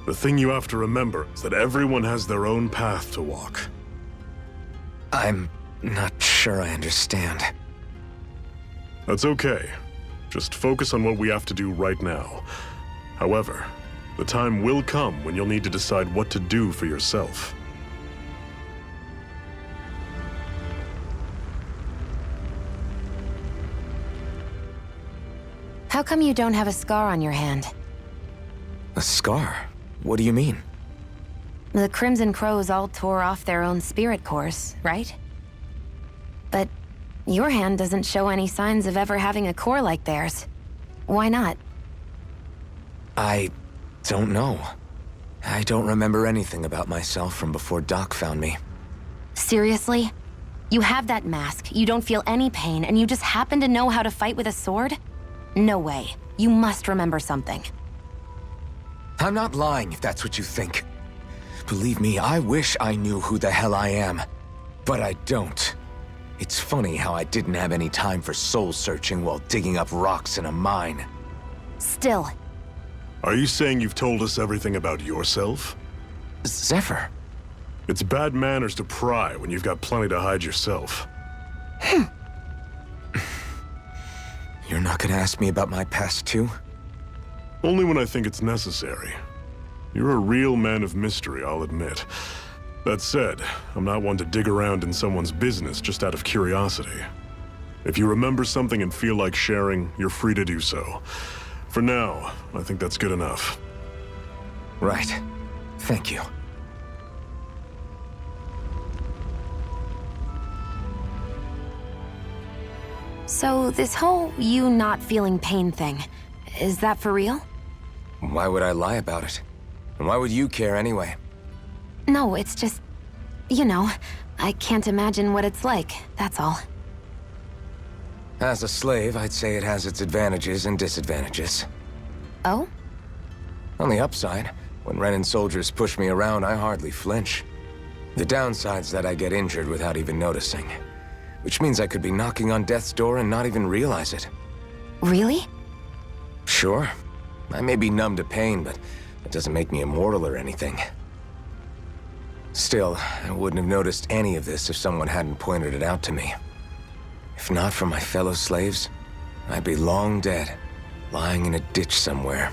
The thing you have to remember is that everyone has their own path to walk. I'm not sure I understand. That's okay. Just focus on what we have to do right now. However, the time will come when you'll need to decide what to do for yourself. How come you don't have a scar on your hand? A scar? What do you mean? The Crimson Crows all tore off their own spirit cores, right? But your hand doesn't show any signs of ever having a core like theirs. Why not? I don't know. I don't remember anything about myself from before Doc found me. Seriously? You have that mask, you don't feel any pain, and you just happen to know how to fight with a sword? No way. You must remember something. I'm not lying if that's what you think. Believe me, I wish I knew who the hell I am. But I don't. It's funny how I didn't have any time for soul-searching while digging up rocks in a mine. Still. Are you saying you've told us everything about yourself? Zephyr. It's bad manners to pry when you've got plenty to hide yourself. You're not gonna ask me about my past, too? Only when I think it's necessary. You're a real man of mystery, I'll admit. That said, I'm not one to dig around in someone's business just out of curiosity. If you remember something and feel like sharing, you're free to do so. For now, I think that's good enough. Right. Thank you. So this whole you not feeling pain thing, is that for real? Why would I lie about it? And why would you care anyway? No, it's just, you know, I can't imagine what it's like, that's all. As a slave, I'd say it has its advantages and disadvantages. Oh? On the upside, when Renan soldiers push me around, I hardly flinch. The downside's that I get injured without even noticing. Which means I could be knocking on death's door and not even realize it. Really? Sure. I may be numb to pain, but it doesn't make me immortal or anything. Still, I wouldn't have noticed any of this if someone hadn't pointed it out to me. If not for my fellow slaves, I'd be long dead, lying in a ditch somewhere.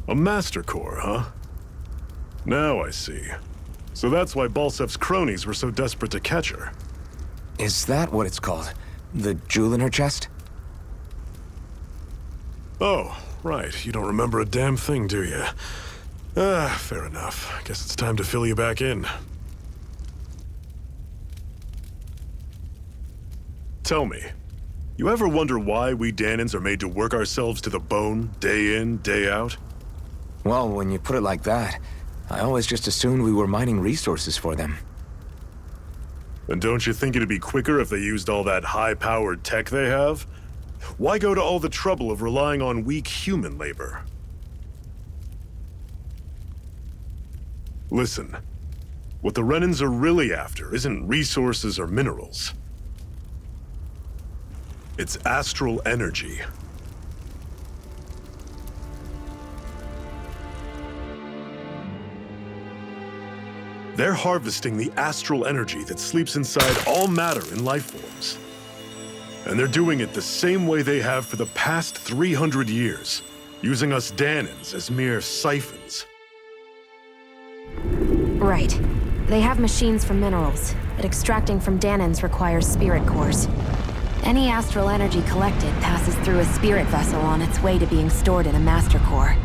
A Master Core, huh? Now I see. So that's why Balsef's cronies were so desperate to catch her. Is that what it's called? The jewel in her chest? Oh, right. You don't remember a damn thing, do you? Fair enough. Guess it's time to fill you back in. Tell me, you ever wonder why we Dahnans are made to work ourselves to the bone, day in, day out? Well, when you put it like that, I always just assumed we were mining resources for them. And don't you think it'd be quicker if they used all that high-powered tech they have? Why go to all the trouble of relying on weak human labor? Listen, what the Renans are really after isn't resources or minerals. It's astral energy. They're harvesting the astral energy that sleeps inside all matter in life forms. And they're doing it the same way they have for the past 300 years, using us Dahnans as mere siphons. Right. They have machines for minerals, but extracting from Dahnans requires spirit cores. Any astral energy collected passes through a spirit vessel on its way to being stored in a Master Core.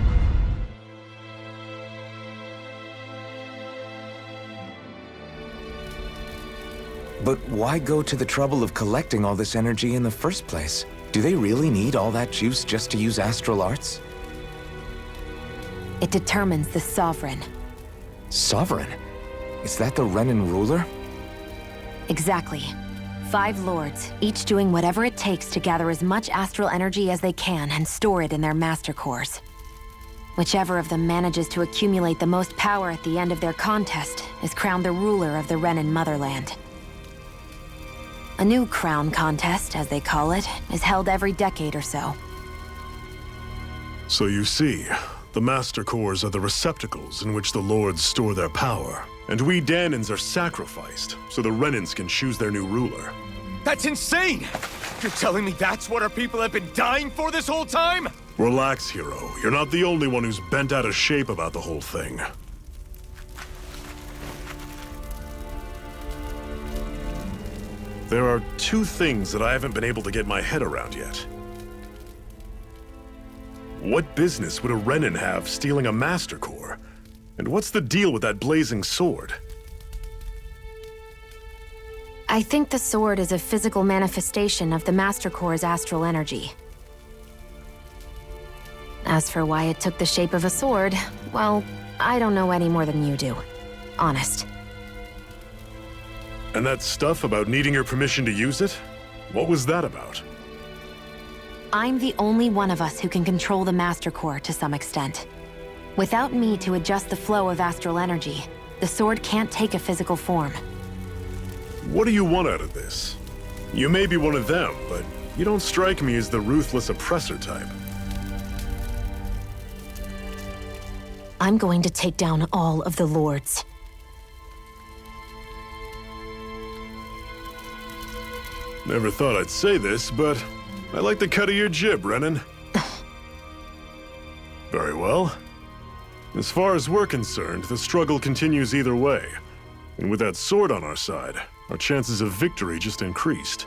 But why go to the trouble of collecting all this energy in the first place? Do they really need all that juice just to use astral arts? It determines the Sovereign. Sovereign? Is that the Renan ruler? Exactly. 5 lords, each doing whatever it takes to gather as much astral energy as they can and store it in their Master Cores. Whichever of them manages to accumulate the most power at the end of their contest is crowned the ruler of the Renan motherland. A new crown contest, as they call it, is held every decade or so. So you see, the Master Cores are the receptacles in which the Lords store their power. And we Danans are sacrificed, so the Renans can choose their new ruler. That's insane! You're telling me that's what our people have been dying for this whole time? Relax, hero. You're not the only one who's bent out of shape about the whole thing. There are two things that I haven't been able to get my head around yet. What business would a Renan have stealing a Master Core? And what's the deal with that blazing sword? I think the sword is a physical manifestation of the Master Core's astral energy. As for why it took the shape of a sword, well, I don't know any more than you do. Honest. And that stuff about needing your permission to use it? What was that about? I'm the only one of us who can control the Master Core to some extent. Without me to adjust the flow of astral energy, the sword can't take a physical form. What do you want out of this? You may be one of them, but you don't strike me as the ruthless oppressor type. I'm going to take down all of the Lords. Never thought I'd say this, but I like the cut of your jib, Renan. Very well. As far as we're concerned, the struggle continues either way. And with that sword on our side, our chances of victory just increased.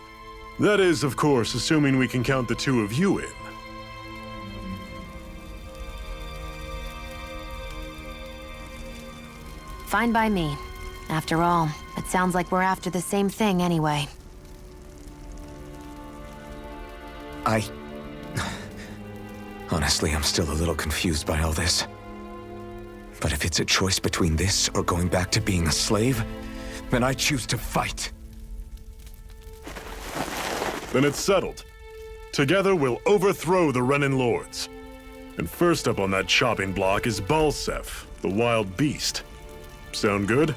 That is, of course, assuming we can count the two of you in. Fine by me. After all, it sounds like we're after the same thing anyway. Honestly, I'm still a little confused by all this. But if it's a choice between this or going back to being a slave, then I choose to fight. Then it's settled. Together, we'll overthrow the Renan Lords. And first up on that chopping block is Balseph, the wild beast. Sound good?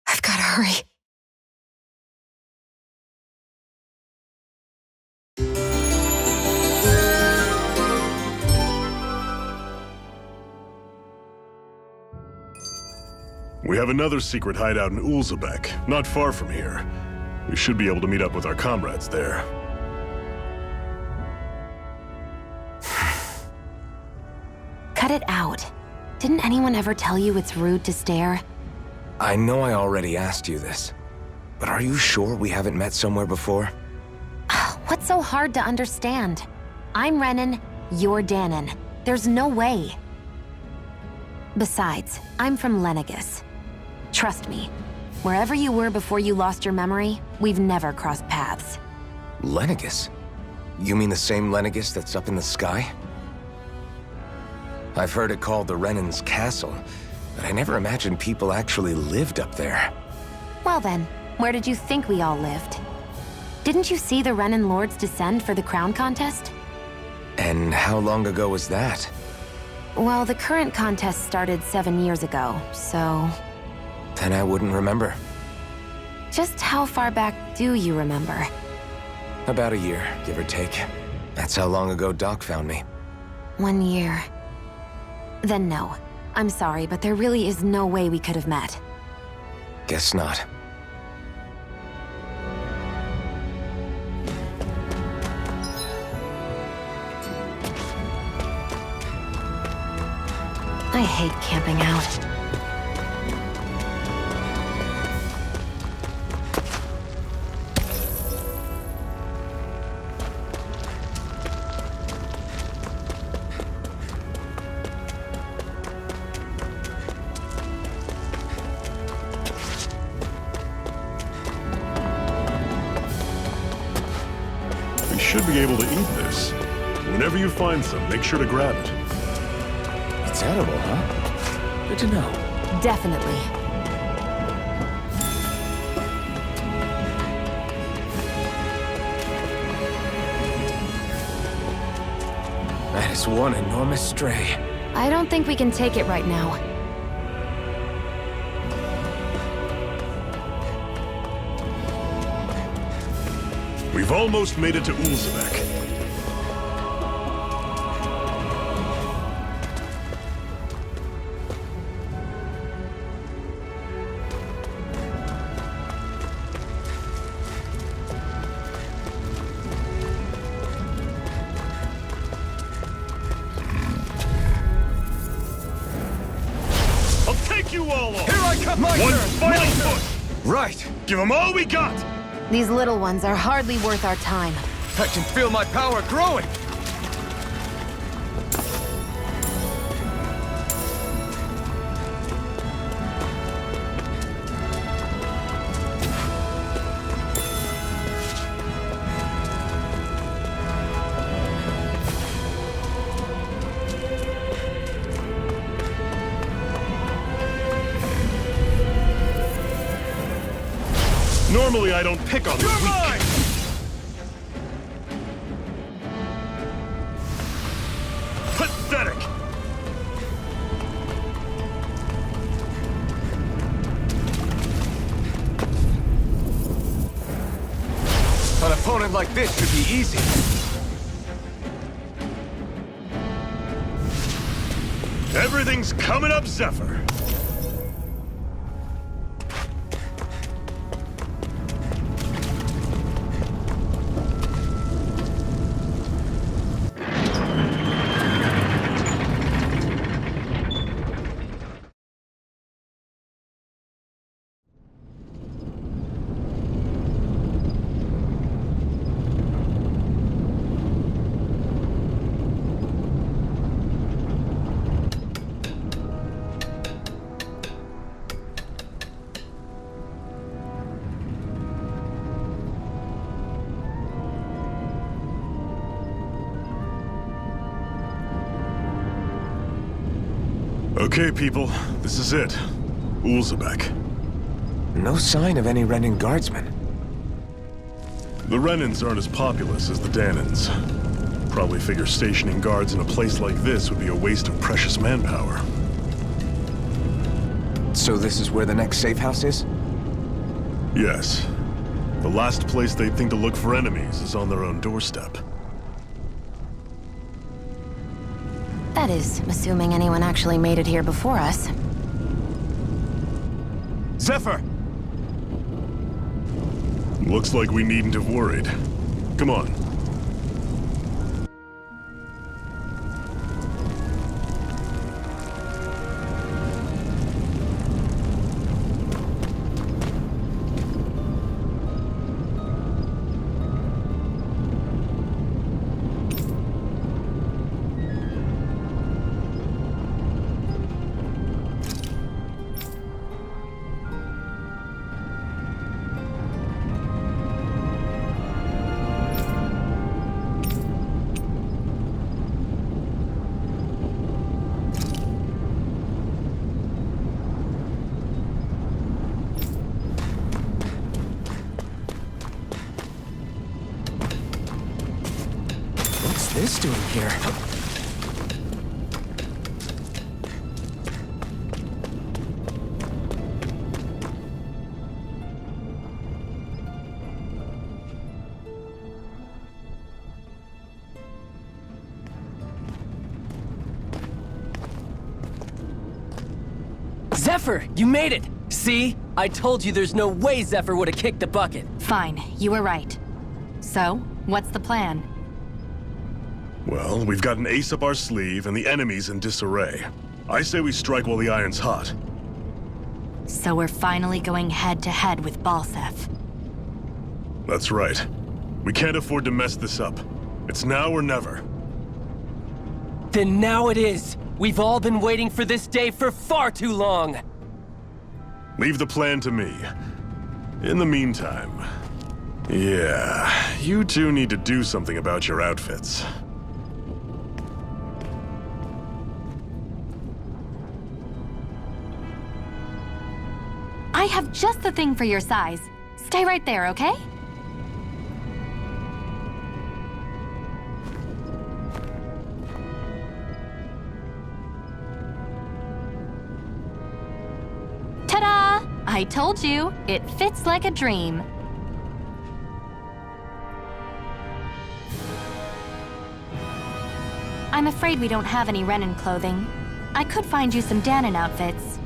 I've gotta hurry. We have another secret hideout in Ulzebek, not far from here. We should be able to meet up with our comrades there. Cut it out. Didn't anyone ever tell you it's rude to stare? I know I already asked you this, but are you sure we haven't met somewhere before? What's so hard to understand? I'm Renan, you're Danan. There's no way. Besides, I'm from Lenegis. Trust me, wherever you were before you lost your memory, we've never crossed paths. Lenegis? You mean the same Lenegis that's up in the sky? I've heard it called the Renan's Castle, but I never imagined people actually lived up there. Well then, where did you think we all lived? Didn't you see the Renan Lords descend for the crown contest? And how long ago was that? Well, the current contest started 7 years ago, so... Then I wouldn't remember. Just how far back do you remember? About a year, give or take. That's how long ago Doc found me. 1 year. Then no. I'm sorry, but there really is no way we could have met. Guess not. I hate camping out. should be able to eat this. Whenever you find some, make sure to grab it. It's edible, huh? Good to know. Definitely. That is one enormous stray. I don't think we can take it right now. We've almost made it to Ulzebek. I'll take you all on! Here I come! My One turn! final My turn! push! Right! Give them all we got! These little ones are hardly worth our time. I can feel my power growing! Normally I don't pick on the weak. Pathetic! An opponent like this should be easy. Everything's coming up, Zephyr. Okay, people, this is it. Ulzebek. No sign of any Renan guardsmen. The Renans aren't as populous as the Danans. Probably figure stationing guards in a place like this would be a waste of precious manpower. So this is where the next safe house is? Yes. The last place they'd think to look for enemies is on their own doorstep. That is, assuming anyone actually made it here before us. Zephyr! Looks like we needn't have worried. Come on. What's this doing here? Zephyr, you made it! See? I told you there's no way Zephyr would have kicked the bucket. Fine, you were right. So, what's the plan? Well, we've got an ace up our sleeve and the enemy's in disarray. I say we strike while the iron's hot. So we're finally going head-to-head with Balseph. That's right. We can't afford to mess this up. It's now or never. Then now it is! We've all been waiting for this day for far too long! Leave the plan to me. In the meantime, Yeah, you two need to do something about your outfits. I have just the thing for your size. Stay right there, okay? Ta-da! I told you, it fits like a dream. I'm afraid we don't have any Renan clothing. I could find you some Danon outfits.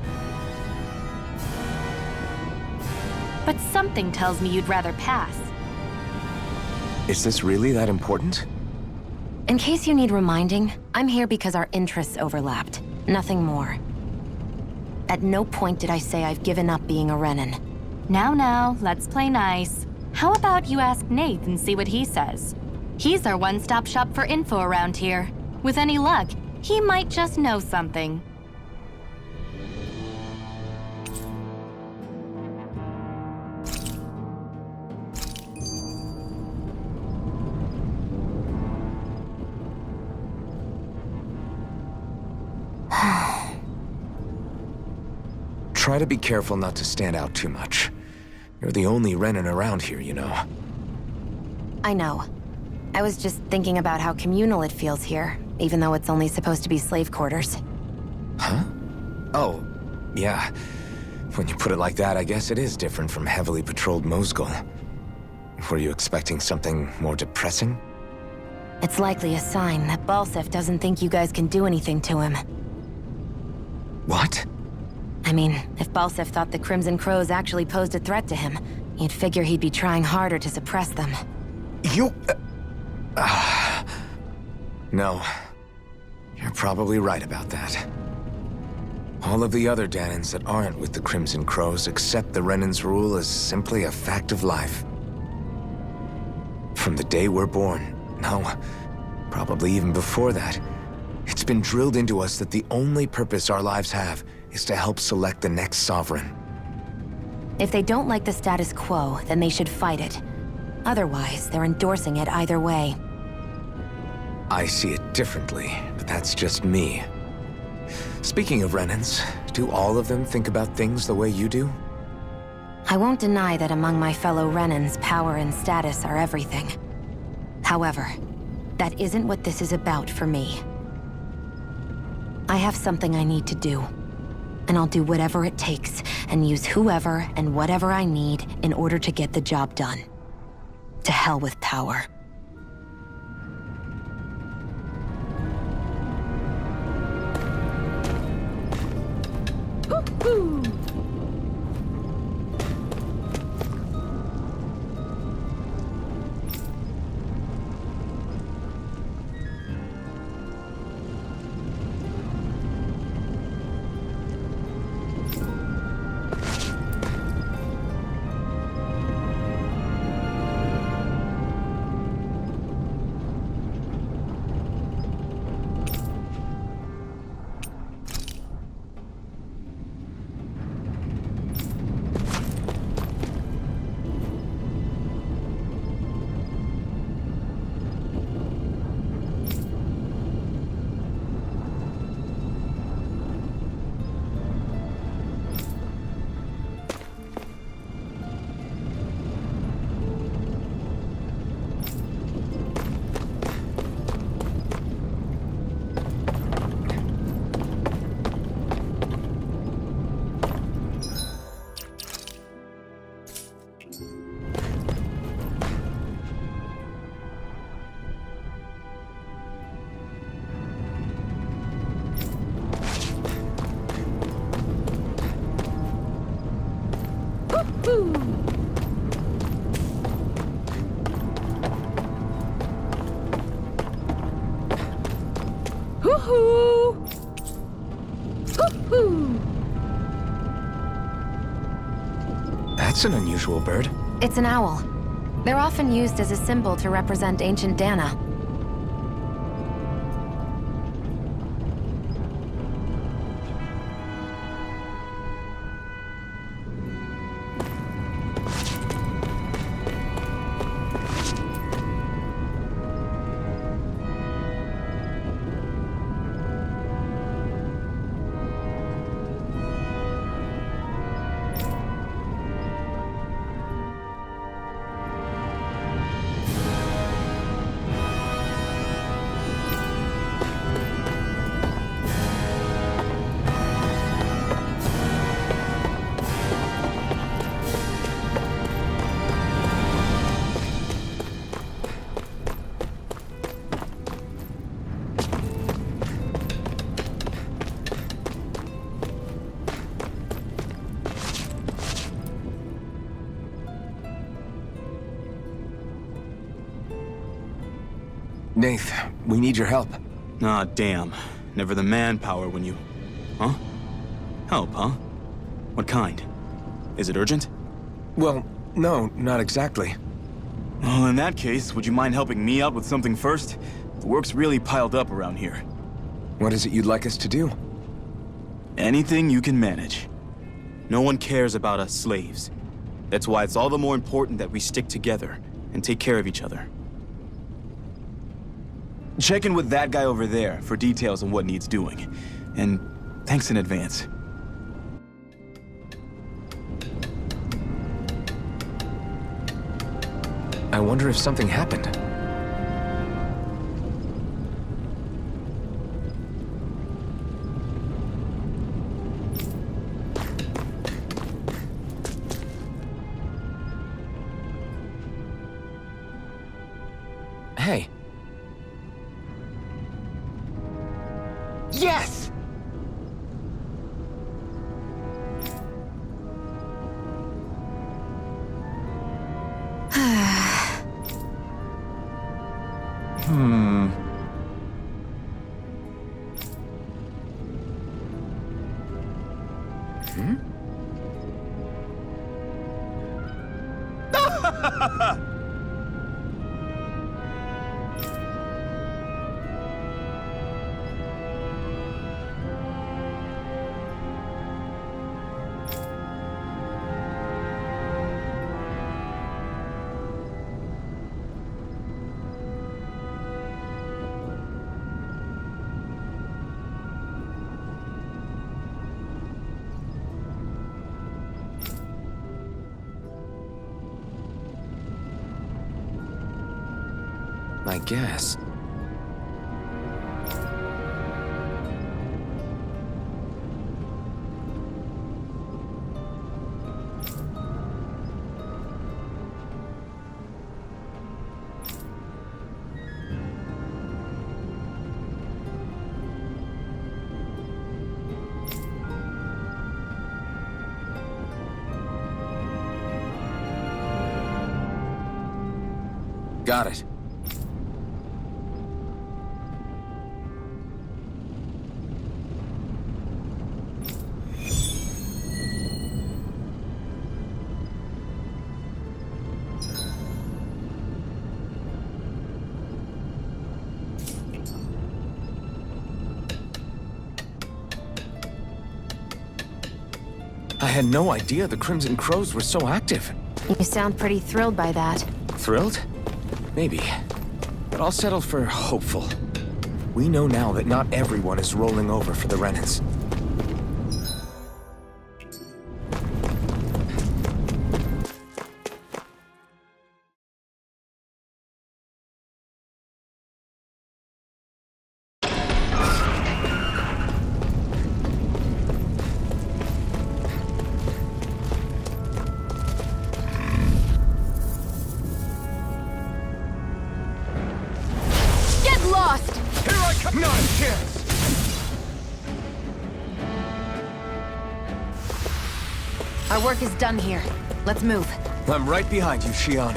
But something tells me you'd rather pass. Is this really that important? In case you need reminding, I'm here because our interests overlapped. Nothing more. At no point did I say I've given up being a Renan. Now, let's play nice. How about you ask Nate and see what he says? He's our one-stop shop for info around here. With any luck, he might just know something. Try to be careful not to stand out too much. You're the only Renan around here, you know. I know. I was just thinking about how communal it feels here, even though it's only supposed to be slave quarters. Huh? Oh, yeah. When you put it like that, I guess it is different from heavily patrolled Mosgul. Were you expecting something more depressing? It's likely a sign that Balsef doesn't think you guys can do anything to him. What? I mean, if Balsef thought the Crimson Crows actually posed a threat to him, you'd figure he'd be trying harder to suppress them. You... No. You're probably right about that. All of the other Danons that aren't with the Crimson Crows accept the Renan's rule as simply a fact of life. From the day we're born, no, probably even before that, it's been drilled into us that the only purpose our lives have is to help select the next sovereign. If they don't like the status quo, then they should fight it. Otherwise, they're endorsing it either way. I see it differently, but that's just me. Speaking of Renans, do all of them think about things the way you do? I won't deny that among my fellow Renans, power and status are everything. However, that isn't what this is about for me. I have something I need to do. And I'll do whatever it takes, and use whoever and whatever I need in order to get the job done. To hell with power. That's an unusual bird. It's an owl. They're often used as a symbol to represent ancient Dana. Nath, we need your help. Ah, damn. Never the manpower when you... Huh? Help, huh? What kind? Is it urgent? Well, no, not exactly. Well, in that case, would you mind helping me out with something first? The work's really piled up around here. What is it you'd like us to do? Anything you can manage. No one cares about us slaves. That's why it's all the more important that we stick together and take care of each other. Check in with that guy over there for details on what needs doing. And thanks in advance. I wonder if something happened. Hey. Yes! I guess. Got it. I had no idea the Crimson Crows were so active. You sound pretty thrilled by that. Thrilled? Maybe. But I'll settle for hopeful. We know now that not everyone is rolling over for the Renans. Get lost! Here I come! Not a chance! Our work is done here. Let's move. I'm right behind you, Shion.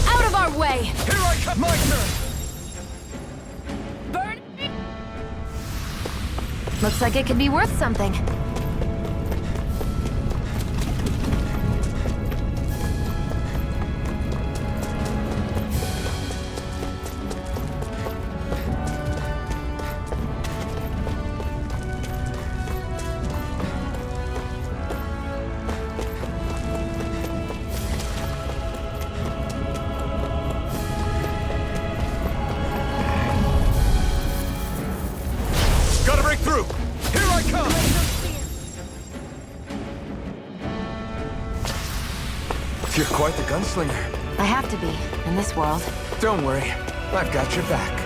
Out of our way! Here I come! My turn! Burn! Looks like it could be worth something. Gotta break through! Here I come! You're quite the gunslinger. I have to be, in this world. Don't worry, I've got your back.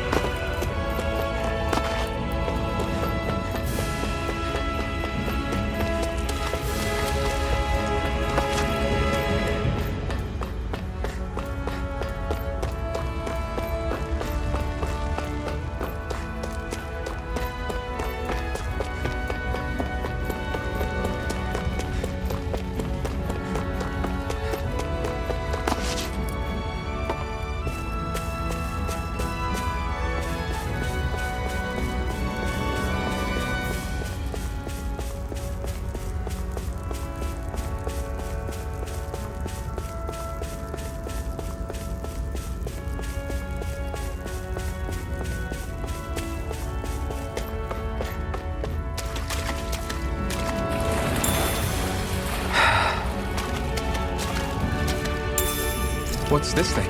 What's this thing?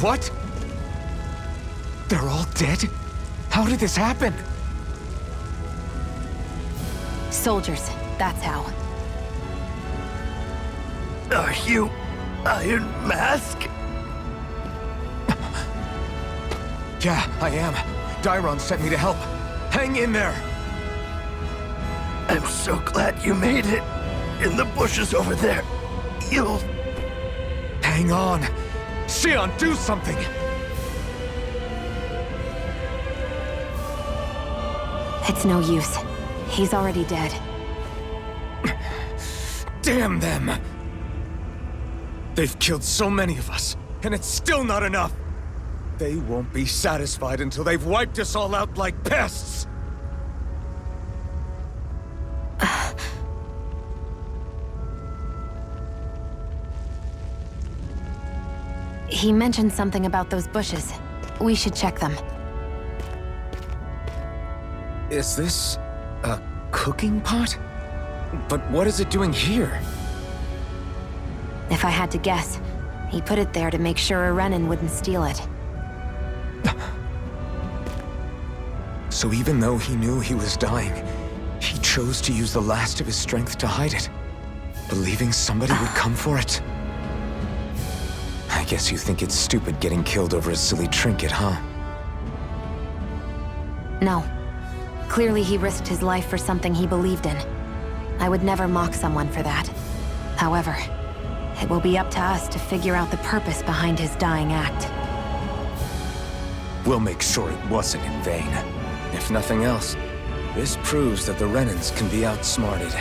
What? They're all dead? How did this happen? Soldiers, that's how. Are you Iron Mask? Yeah, I am. Dairon sent me to help. Hang in there! I'm so glad you made it. In the bushes over there. You'll... Hang on! Xion, do something! It's no use. He's already dead. Damn them! They've killed so many of us, and it's still not enough! They won't be satisfied until they've wiped us all out like pests! He mentioned something about those bushes. We should check them. Is this a cooking pot? But what is it doing here? If I had to guess, he put it there to make sure a Renan wouldn't steal it. So even though he knew he was dying, he chose to use the last of his strength to hide it, believing somebody would come for it. I guess you think it's stupid getting killed over a silly trinket, huh? No. Clearly he risked his life for something he believed in. I would never mock someone for that. However, it will be up to us to figure out the purpose behind his dying act. We'll make sure it wasn't in vain. If nothing else, this proves that the Renans can be outsmarted.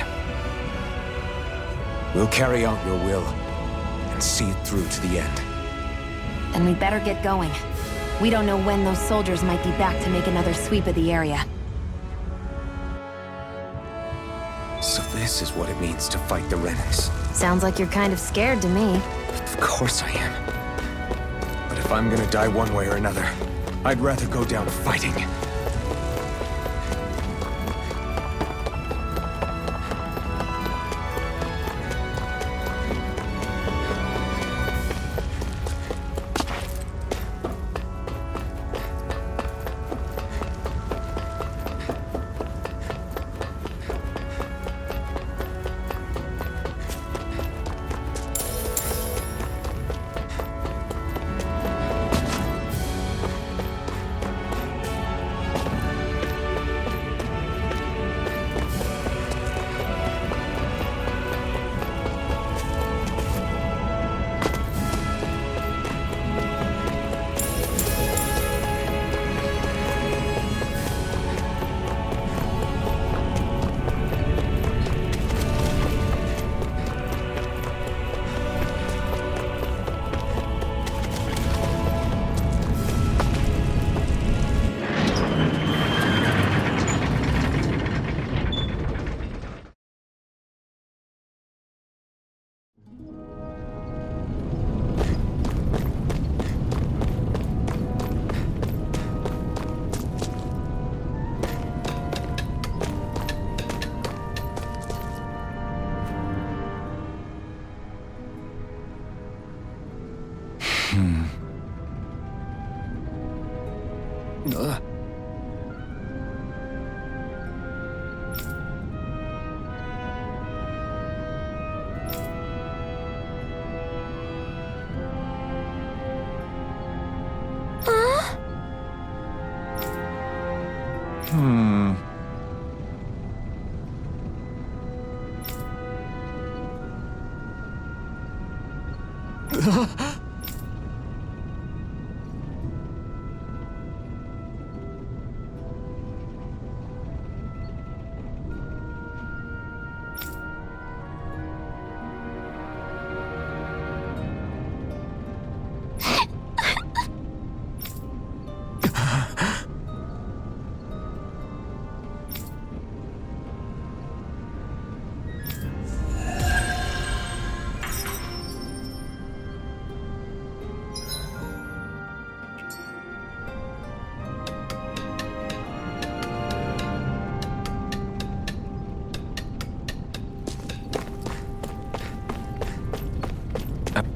We'll carry out your will, and see it through to the end. Then we'd better get going. We don't know when those soldiers might be back to make another sweep of the area. So this is what it means to fight the Renans. Sounds like you're kind of scared to me. Of course I am. But if I'm gonna die one way or another, I'd rather go down fighting.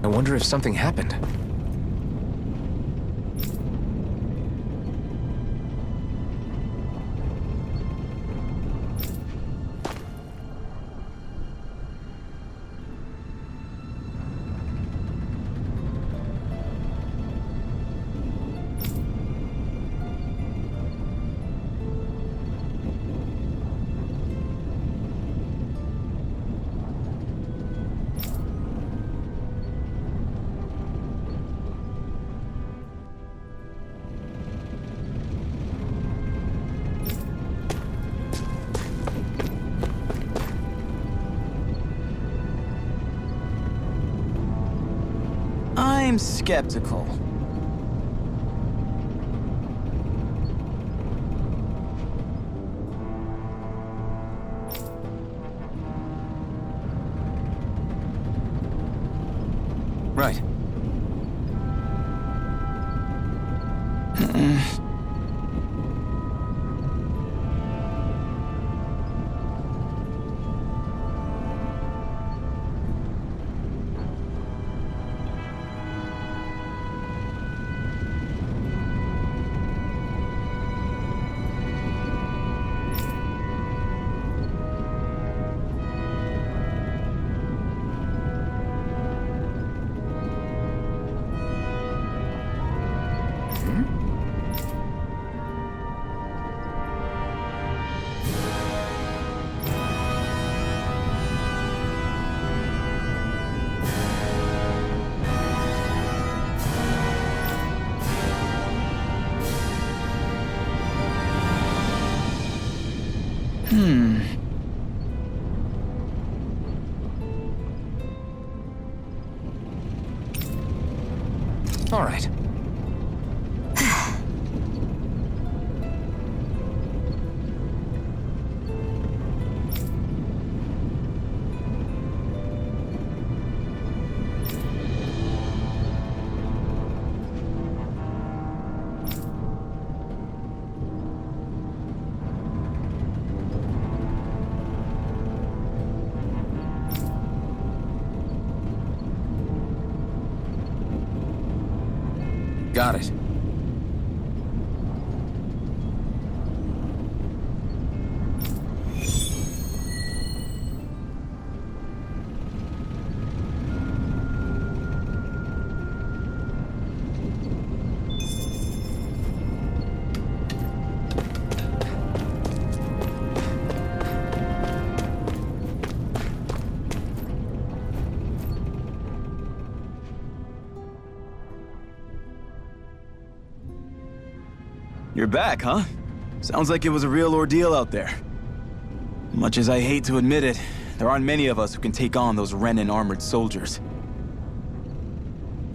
I wonder if something happened. I'm skeptical. Right. All right. Got it. You're back, huh? Sounds like it was a real ordeal out there. Much as I hate to admit it, there aren't many of us who can take on those Renan armored soldiers.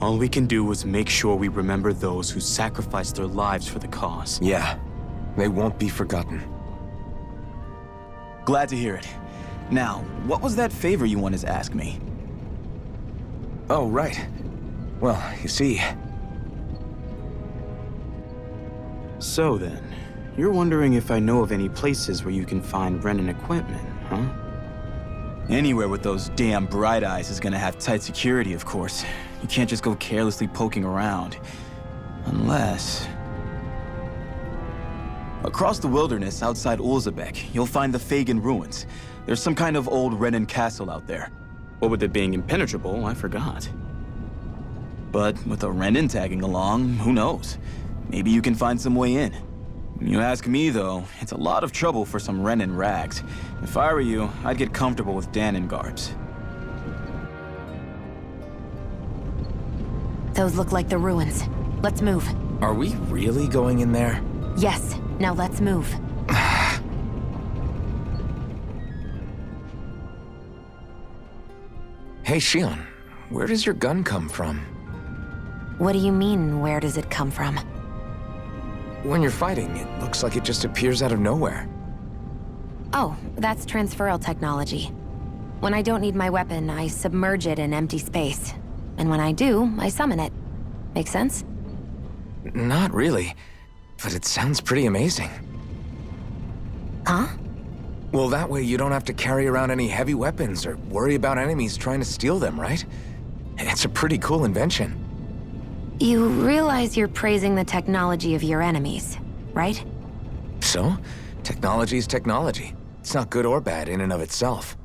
All we can do is make sure we remember those who sacrificed their lives for the cause. Yeah, they won't be forgotten. Glad to hear it. Now, what was that favor you wanted to ask me? Oh, right. Well, you see... So then, you're wondering if I know of any places where you can find Renan equipment, huh? Anywhere with those damn bright eyes is gonna have tight security, of course. You can't just go carelessly poking around. Unless... Across the wilderness outside Ulzebek, you'll find the Fagin ruins. There's some kind of old Renan castle out there. What with it being impenetrable, I forgot. But with a Renan tagging along, who knows? Maybe you can find some way in. You ask me, though, it's a lot of trouble for some Renan rags. If I were you, I'd get comfortable with Danon garbs. Those look like the ruins. Let's move. Are we really going in there? Yes, now let's move. Hey, Shion, where does your gun come from? What do you mean, where does it come from? When you're fighting, it looks like it just appears out of nowhere. Oh, that's transferal technology. When I don't need my weapon, I submerge it in empty space. And when I do, I summon it. Make sense? Not really, but it sounds pretty amazing. Huh? Well, that way you don't have to carry around any heavy weapons or worry about enemies trying to steal them, right? It's a pretty cool invention. You realize you're praising the technology of your enemies, right? So, technology is technology. It's not good or bad in and of itself.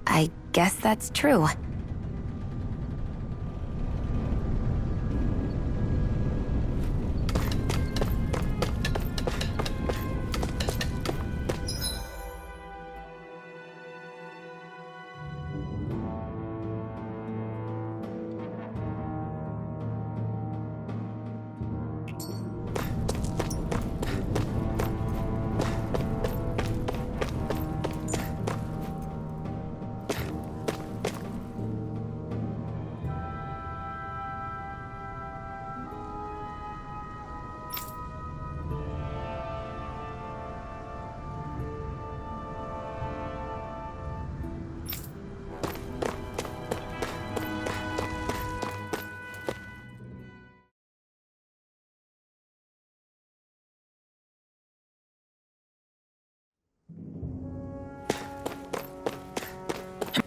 I guess that's true.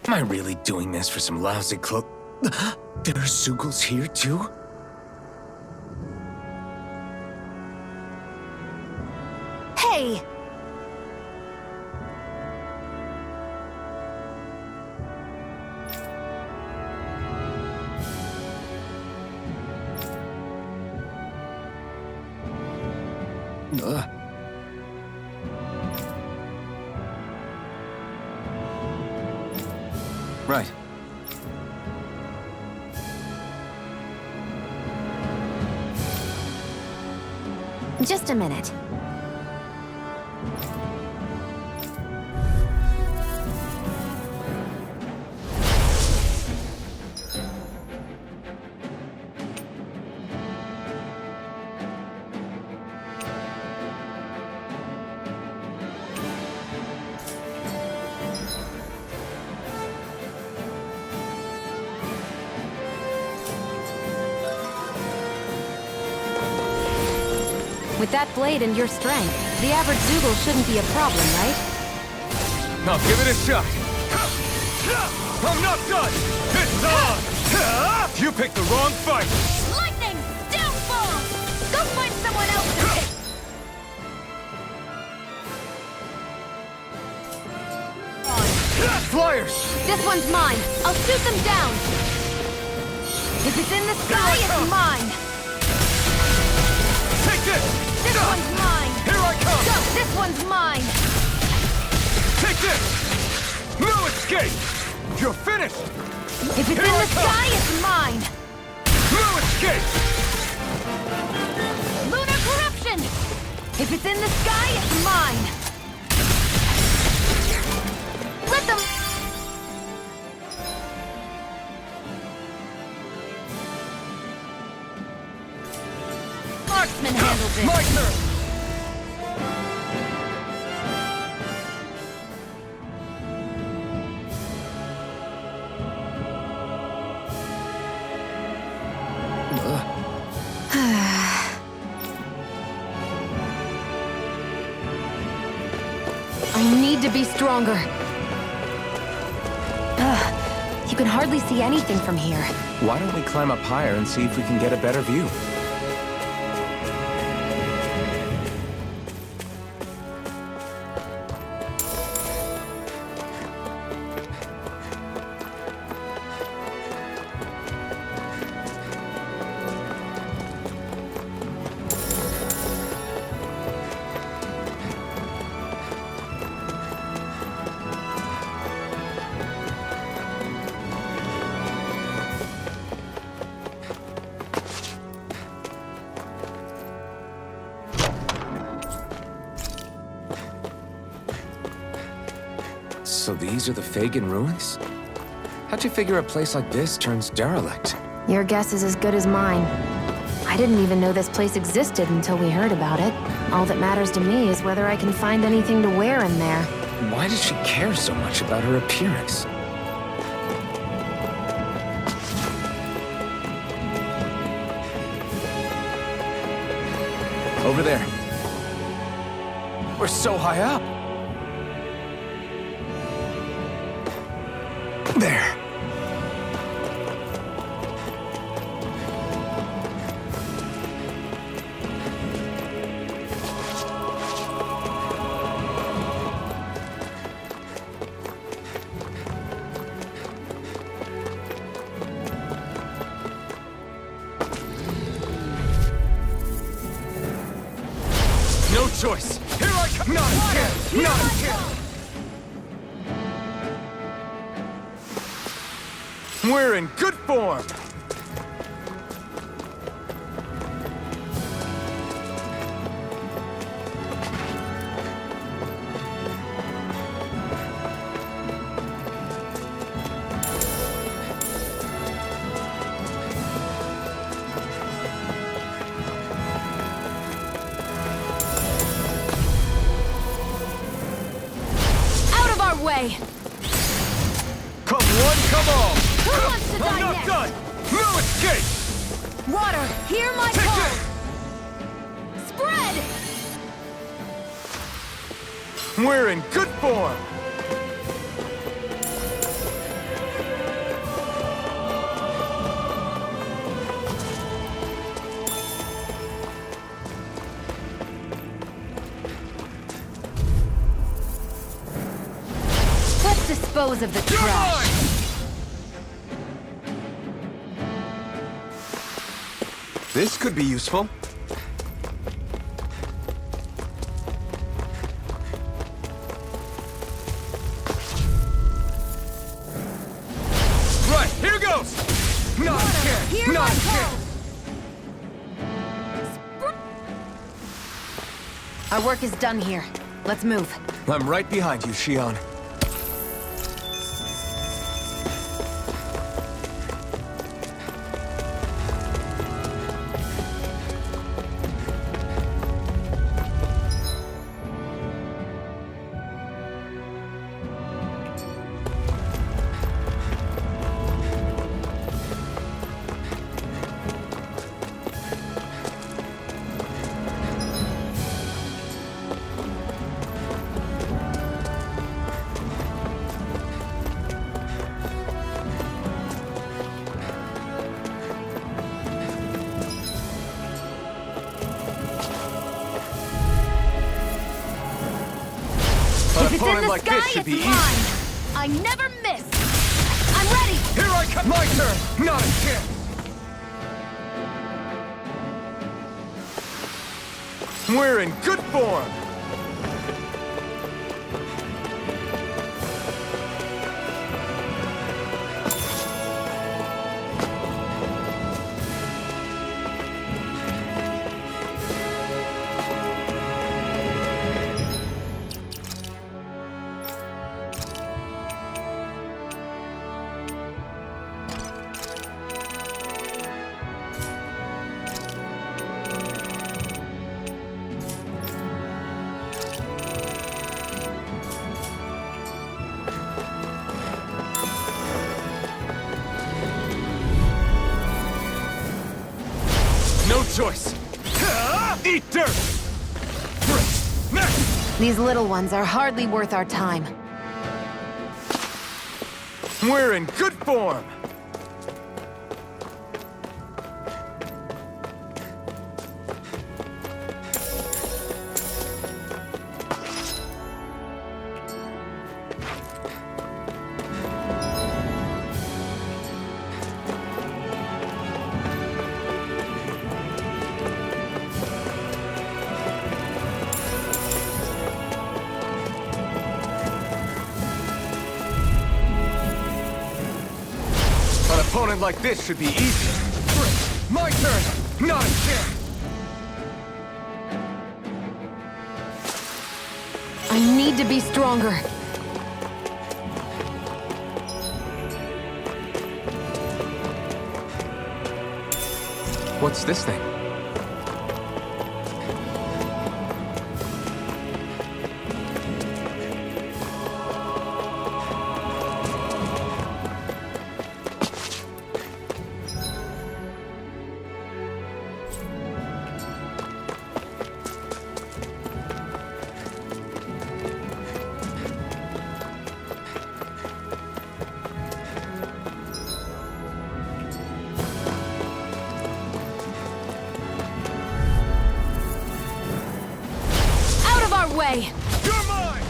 Am I really doing this for some lousy cloak? There are Zeugles here, too? Hey! Right. Just a minute. With that blade and your strength, the average Zeugle shouldn't be a problem, right? Now give it a shot. I'm not done! It's on! You picked the wrong fight! Lightning! Downfall! Go find someone else to pick! Flyers! This one's mine. I'll shoot them down. If it's in the sky, it's mine. Take this! This one's mine. Here I come! Go, this one's mine. Take this! No escape! You're finished! If it's in the sky, it's mine. No escape! Lunar corruption! If it's in the sky, it's mine. Let them... Marksman handles it. My turn! I need to be stronger. You can hardly see anything from here. Why don't we climb up higher and see if we can get a better view? So these are the Fagin ruins? How'd you figure a place like this turns derelict? Your guess is as good as mine. I didn't even know this place existed until we heard about it. All that matters to me is whether I can find anything to wear in there. Why does she care so much about her appearance? Over there. We're so high up. There. choice! Here I come! Not again! Not again! We're in good form! Way. Come one, come all! Who wants to die I'm not next? done! No escape! Water, hear my Take call! Spread! We're in good form! Let's dispose of the trash. This could be useful. Right, here goes! Not again! Hear Not my again! call! Our work is done here. Let's move. I'm right behind you, Shion. If it's in the like sky, this should it's be easy. mine. I never miss. I'm ready. Here I come! My turn! Not again! We're in good form! No choice! Eat dirt! Next! These little ones are hardly worth our time. We're in good form! An opponent like this should be easy. My turn! Not again! I need to be stronger. What's this thing? Way. You're mine!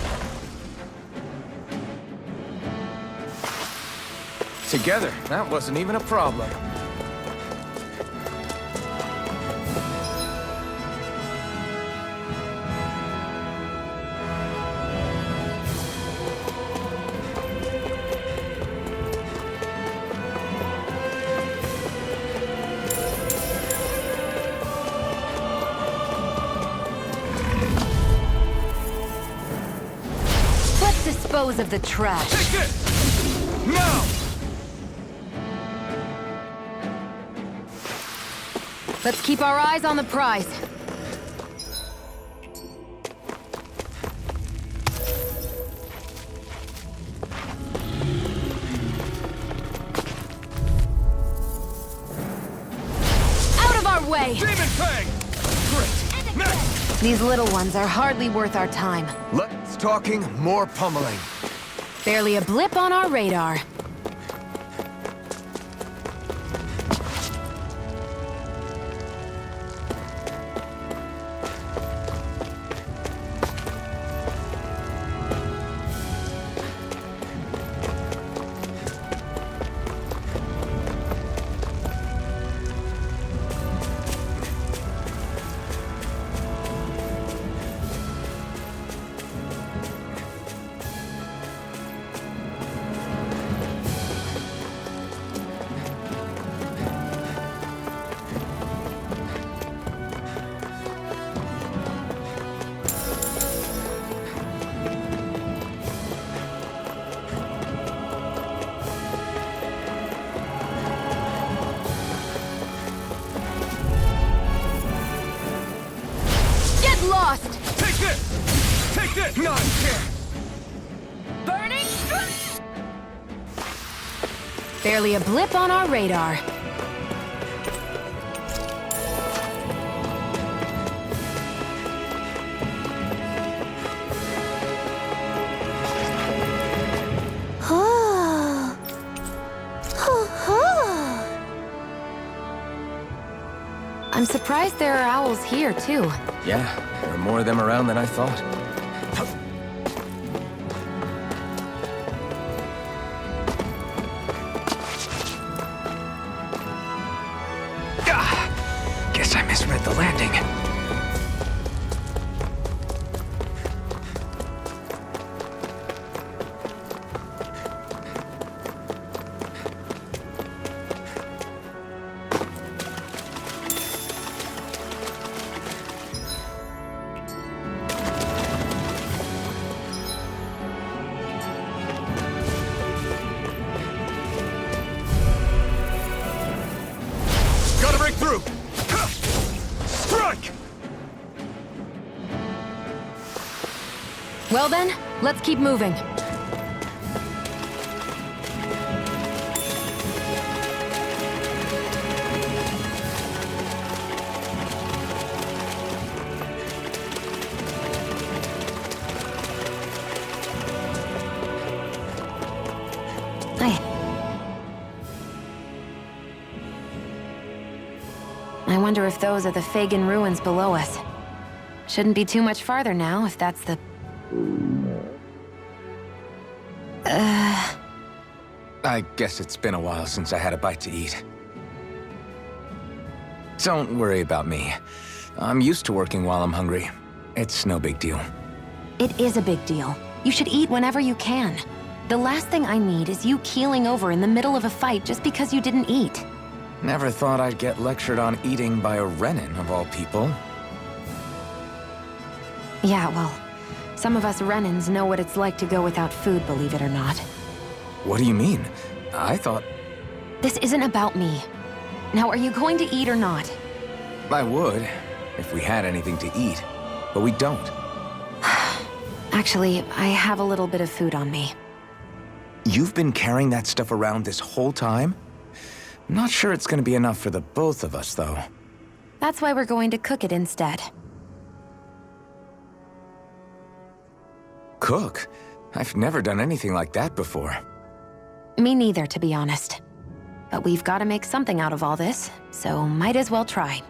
Together, that wasn't even a problem. dispose of the trash. Take it! Now! Let's keep our eyes on the prize. Out of our way! Demon Fang! Great! Next! These little ones are hardly worth our time. Less talking, more pummeling. Barely a blip on our radar. Lost! Take this! Take this! Not here! Burning! Barely a blip on our radar. I'm surprised there are owls here, too. Yeah, there are more of them around than I thought. Guess I misread the landing. Gotta break through! Strike! Well then, let's keep moving. I wonder if those are the Fagin ruins below us. Shouldn't be too much farther now, if that's the... I guess it's been a while since I had a bite to eat. Don't worry about me. I'm used to working while I'm hungry. It's no big deal. It is a big deal. You should eat whenever you can. The last thing I need is you keeling over in the middle of a fight just because you didn't eat. Never thought I'd get lectured on eating by a Renan, of all people. Yeah, well, some of us Renans know what it's like to go without food, believe it or not. What do you mean? I thought... This isn't about me. Now, are you going to eat or not? I would, if we had anything to eat. But we don't. Actually, I have a little bit of food on me. You've been carrying that stuff around this whole time? Not sure it's gonna be enough for the both of us, though. That's why we're going to cook it instead. Cook? I've never done anything like that before. Me neither, to be honest. But we've got to make something out of all this, so might as well try.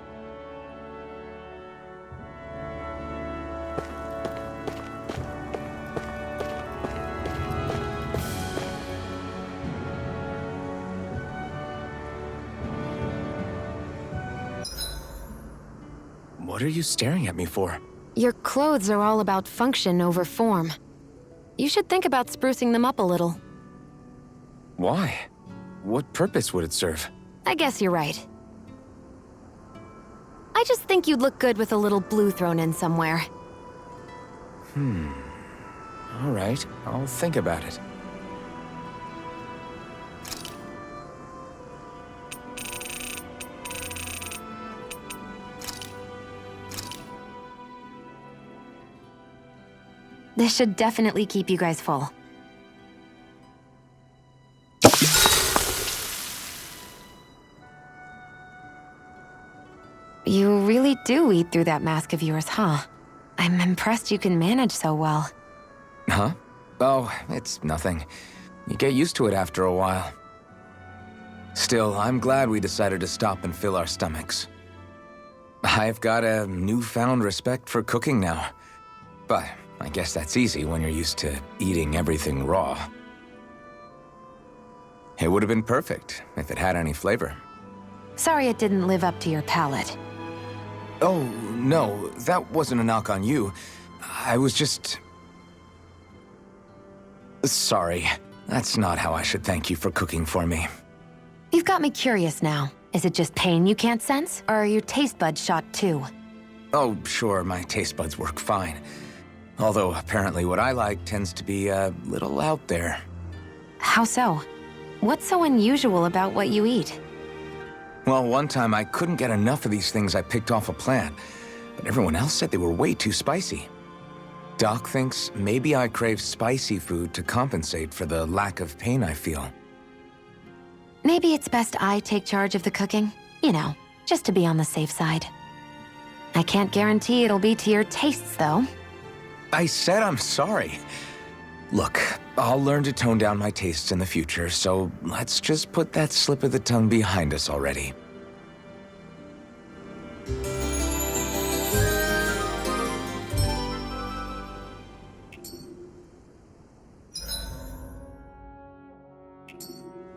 What are you staring at me for? Your clothes are all about function over form. You should think about sprucing them up a little. Why? What purpose would it serve? I guess you're right. I just think you'd look good with a little blue thrown in somewhere. All right, I'll think about it. This should definitely keep you guys full. You really do eat through that mask of yours, huh? I'm impressed you can manage so well. Huh? Oh, it's nothing. You get used to it after a while. Still, I'm glad we decided to stop and fill our stomachs. I've got a newfound respect for cooking now. But I guess that's easy when you're used to eating everything raw. It would have been perfect if it had any flavor. Sorry it didn't live up to your palate. Oh, no, that wasn't a knock on you. I was just... Sorry. That's not how I should thank you for cooking for me. You've got me curious now. Is it just pain you can't sense, or are your taste buds shot too? Oh, sure, my taste buds work fine. Although, apparently what I like tends to be a little out there. How so? What's so unusual about what you eat? Well, one time I couldn't get enough of these things I picked off a plant, but everyone else said they were way too spicy. Doc thinks maybe I crave spicy food to compensate for the lack of pain I feel. Maybe it's best I take charge of the cooking. You know, just to be on the safe side. I can't guarantee it'll be to your tastes, though. I said I'm sorry. Look, I'll learn to tone down my tastes in the future, so let's just put that slip of the tongue behind us already.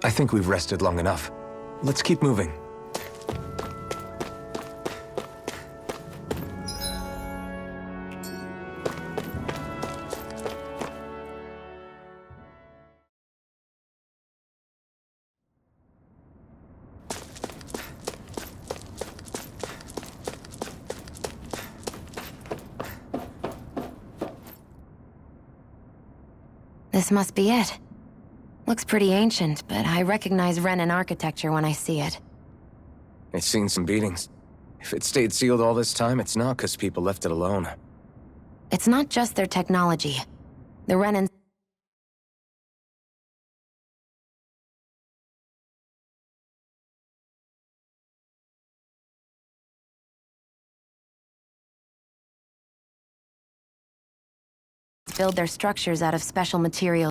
I think we've rested long enough. Let's keep moving. This must be it. Looks pretty ancient, but I recognize Renan architecture when I see it. It's seen some beatings. If it stayed sealed all this time, it's not because people left it alone. It's not just their technology. The Renans build their structures out of special materials.